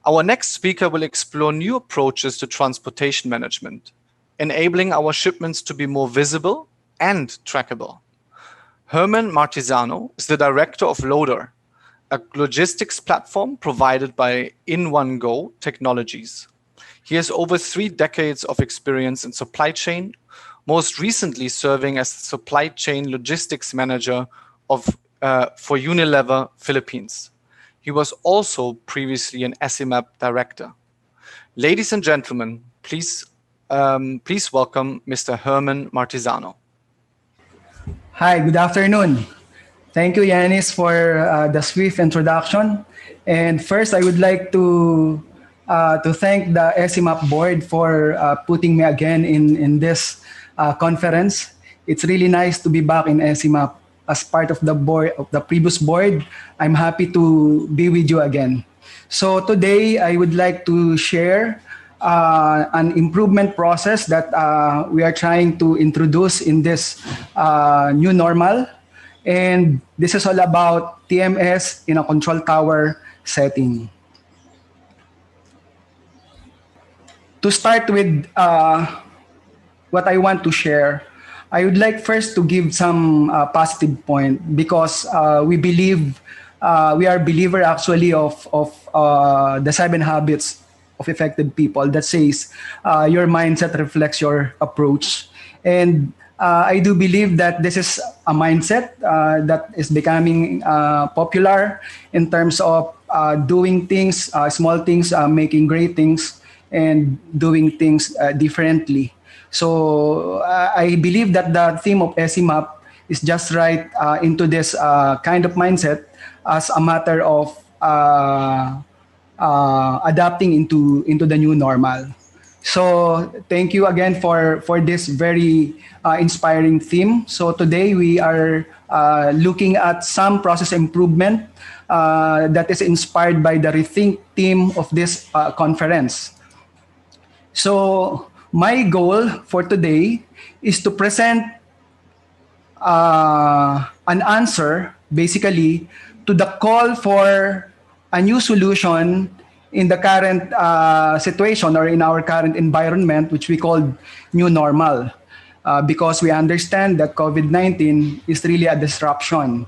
Our next speaker will explore new approaches to transportation management, enabling our shipments to be more visible and trackable. Herman Martisano is the director of Loader, a logistics platform provided by In1Go Technologies. He has over 3 decades of experience in supply chain, most recently serving as the supply chain logistics manager for Unilever Philippines. He was also previously an SMAP director. Ladies and gentlemen, please welcome Mr. Herman Martisano. Hi, good afternoon. Thank you, Yanis, for the swift introduction. And first, I would like to thank the SMAP board for putting me again in this conference. It's really nice to be back in SMAP as part of the board of the previous board. I'm happy to be with you again. So today, I would like to share an improvement process that we are trying to introduce in this new normal. And this is all about TMS in a control tower setting. To start with what I want to share, I would like first to give some positive point because we believe, we are believer actually of the 7 habits of effective people that says your mindset reflects your approach. And I do believe that this is a mindset that is becoming popular in terms of doing things, small things, making great things, and doing things differently. So I believe that the theme of SMAP is just right into this kind of mindset as a matter of adapting into the new normal. So thank you again for this very inspiring theme. So today we are looking at some process improvement that is inspired by the Rethink theme of this conference. So my goal for today is to present an answer basically to the call for a new solution in the current situation or in our current environment, which we call new normal, because we understand that COVID-19 is really a disruption.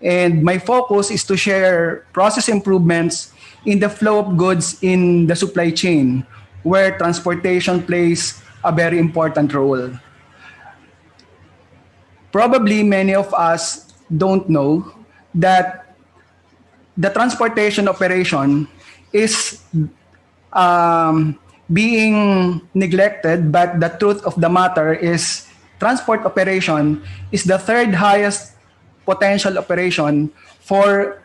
And my focus is to share process improvements in the flow of goods in the supply chain, where transportation plays a very important role. Probably many of us don't know that the transportation operation is being neglected, but the truth of the matter is transport operation is the 3rd highest potential operation for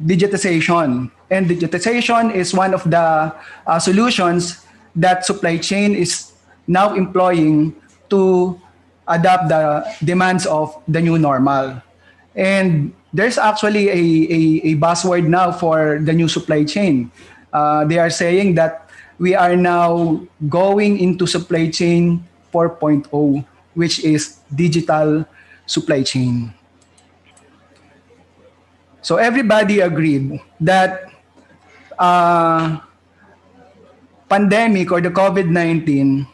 digitization. And digitization is one of the solutions that supply chain is now employing to adapt the demands of the new normal. And there's actually a buzzword now for the new supply chain. They are saying that we are now going into supply chain 4.0, which is digital supply chain. So everybody agreed that pandemic or the COVID-19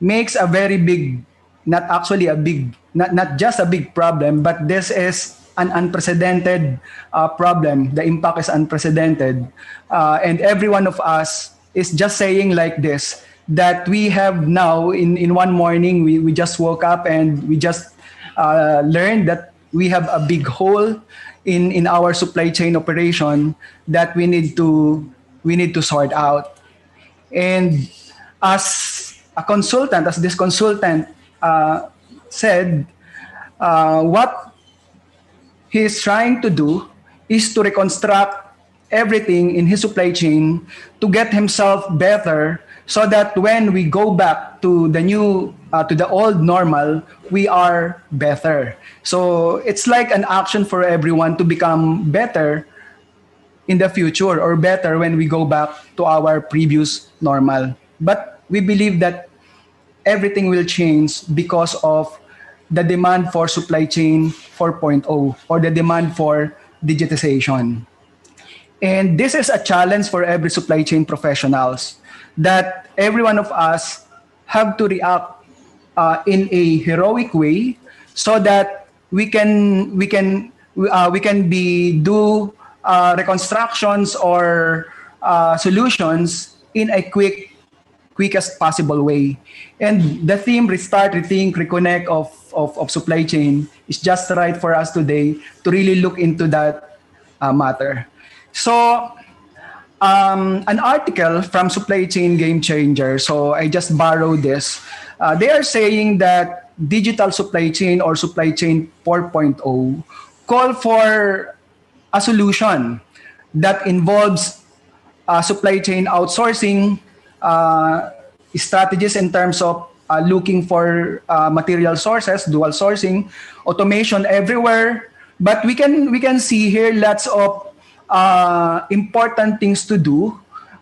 makes a very big, not just a big problem, but this is an unprecedented problem. The impact is unprecedented. And every one of us is just saying like this, that we have now in one morning, we just woke up and we just learned that we have a big hole in our supply chain operation that we need to sort out. And as a consultant, as this consultant said, what he is trying to do is to reconstruct everything in his supply chain to get himself better, so that when we go back to the new, to the old normal, we are better. So it's like an action for everyone to become better in the future, or better when we go back to our previous normal. But we believe that everything will change because of the demand for supply chain 4.0, or the demand for digitization. And this is a challenge for every supply chain professionals that every one of us have to react in a heroic way so that we can be do reconstructions or solutions in a quickest possible way. And the theme restart, rethink, reconnect of supply chain is just right for us today to really look into that matter. So an article from Supply Chain Game Changer. So I just borrowed this. They are saying that digital supply chain or supply chain 4.0 call for a solution that involves supply chain outsourcing strategies in terms of looking for material sources, dual sourcing, automation everywhere. But we can see here lots of important things to do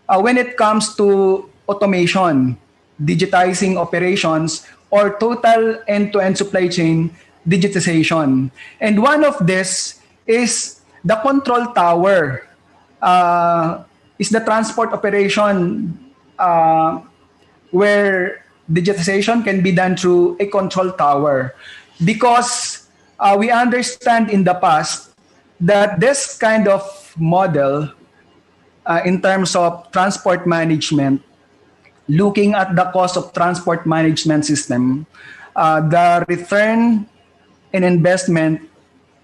when it comes to automation, digitizing operations, or total end-to-end supply chain digitization. And one of this is the control tower, is the transport operation where digitization can be done through a control tower. Because we understand in the past that this kind of model in terms of transport management, looking at the cost of transport management system, the return in investment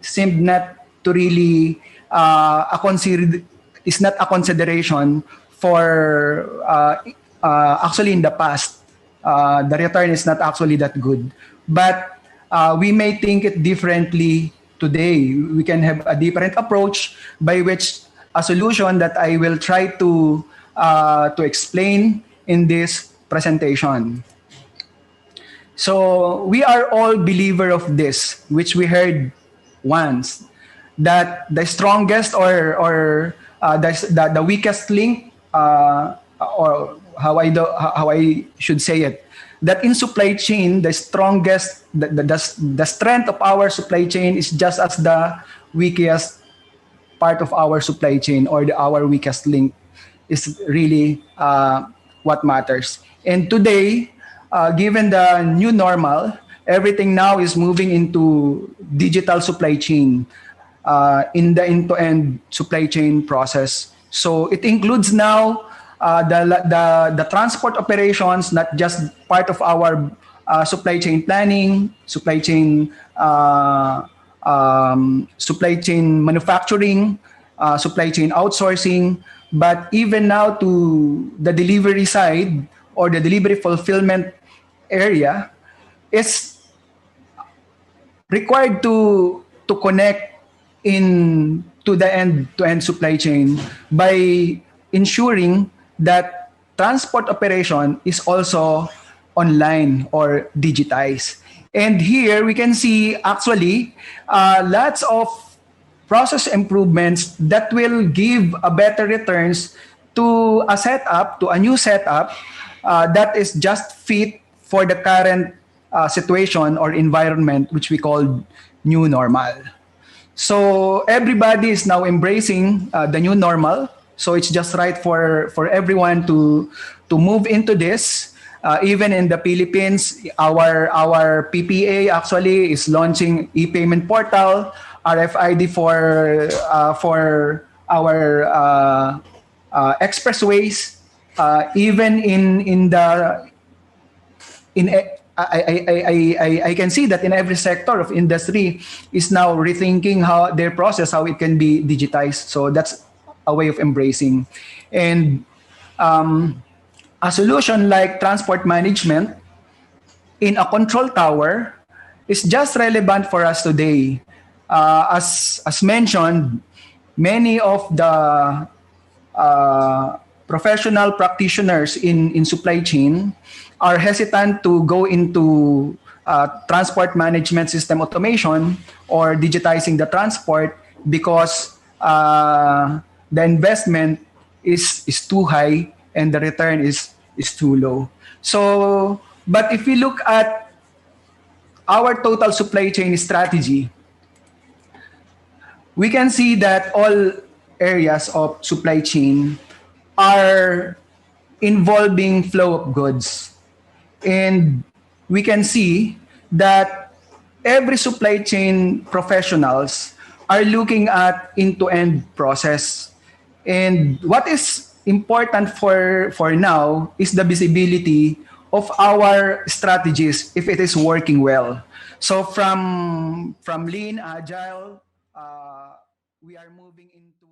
seemed not to really is not a consideration for actually in the past. The return is not actually that good. But we may think it differently today. We can have a different approach by which a solution that I will try to explain in this presentation. So we are all believer of this, which we heard once, that the strongest or the weakest link, or how I should say it, that in supply chain the strongest the strength of our supply chain is just as the weakest part of our supply chain, or our weakest link is really what matters. And today, given the new normal, everything now is moving into digital supply chain, in the end-to-end supply chain process. So it includes now the transport operations, not just part of our supply chain planning, supply chain manufacturing, supply chain outsourcing, but even now to the delivery side or the delivery fulfillment area is required to connect in to the end-to-end supply chain by ensuring that transport operation is also online or digitized. And here we can see actually lots of process improvements that will give a better returns to a new setup that is just fit for the current situation or environment, which we call new normal. So everybody is now embracing the new normal. So it's just right for everyone to move into this. Even in the Philippines, our PPA actually is launching e-payment portal, RFID for our expressways. Even in the in I can see that in every sector of industry is now rethinking how their process, how it can be digitized. So that's a way of embracing. And a solution like transport management in a control tower is just relevant for us today. As mentioned, many of the professional practitioners in supply chain are hesitant to go into transport management system automation or digitizing the transport because the investment is too high and the return is too low. So, but if we look at our total supply chain strategy, we can see that areas of supply chain are involving flow of goods. And we can see that every supply chain professionals are looking at end-to-end process. And what is important for now is the visibility of our strategies if it is working well. So from lean agile, we are moving into